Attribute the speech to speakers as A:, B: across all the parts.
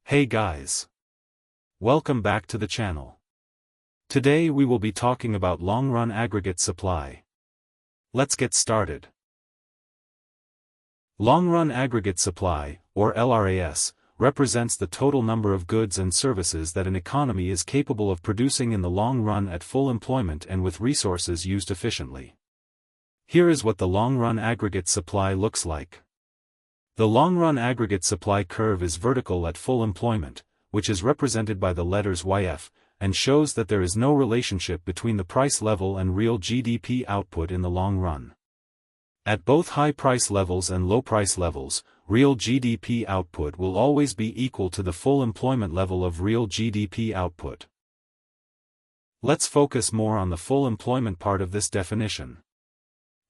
A: Hey guys! Welcome back to the channel. Today we will be talking about long-run aggregate supply. Let's get started. Long-run aggregate supply, or LRAS, represents the total number of goods and services that an economy is capable of producing in the long run at full employment and with resources used efficiently. Here is what the long-run aggregate supply looks like. The long-run aggregate supply curve is vertical at full employment, which is represented by the letters YF, and shows that there is no relationship between the price level and real GDP output in the long run. At both high price levels and low price levels, real GDP output will always be equal to the full employment level of real GDP output. Let's focus more on the full employment part of this definition.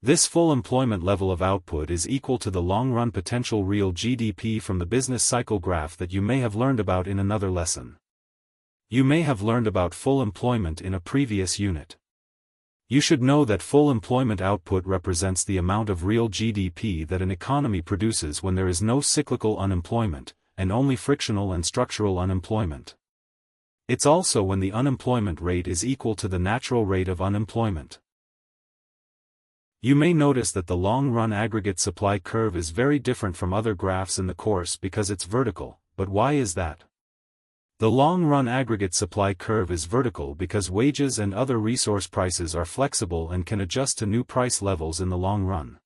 A: This full employment level of output is equal to the long-run potential real GDP from the business cycle graph that you may have learned about in another lesson. You may have learned about full employment in a previous unit. You should know that full employment output represents the amount of real GDP that an economy produces when there is no cyclical unemployment, and only frictional and structural unemployment. It's also when the unemployment rate is equal to the natural rate of unemployment. You may notice that the long-run aggregate supply curve is very different from other graphs in the course because it's vertical, but why is that? The long-run aggregate supply curve is vertical because wages and other resource prices are flexible and can adjust to new price levels in the long run.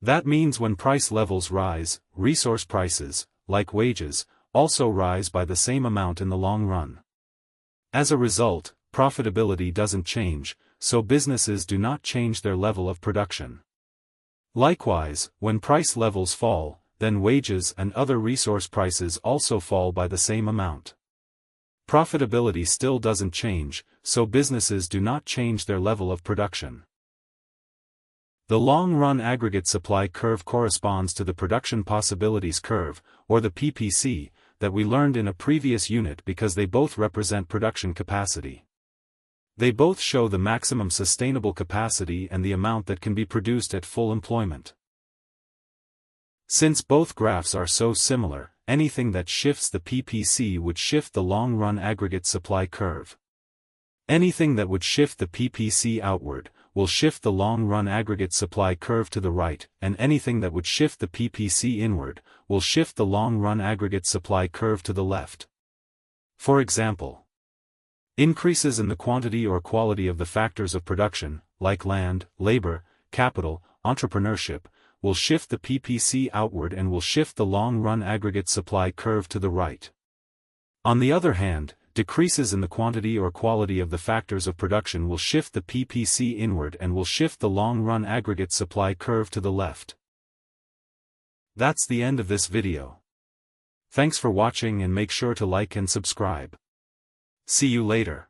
A: That means when price levels rise, resource prices, like wages, also rise by the same amount in the long run. As a result, profitability doesn't change, so businesses do not change their level of production. Likewise, when price levels fall, then wages and other resource prices also fall by the same amount. Profitability still doesn't change, so businesses do not change their level of production. The long-run aggregate supply curve corresponds to the production possibilities curve, or the PPC, that we learned in a previous unit because they both represent production capacity. They both show the maximum sustainable capacity and the amount that can be produced at full employment. Since both graphs are so similar, anything that shifts the PPC would shift the long-run aggregate supply curve. Anything that would shift the PPC outward will shift the long-run aggregate supply curve to the right, and anything that would shift the PPC inward will shift the long-run aggregate supply curve to the left. For example, increases in the quantity or quality of the factors of production, like land, labor, capital, entrepreneurship, will shift the PPC outward and will shift the long-run aggregate supply curve to the right. On the other hand, decreases in the quantity or quality of the factors of production will shift the PPC inward and will shift the long-run aggregate supply curve to the left. That's the end of this video. Thanks for watching and make sure to like and subscribe. See you later.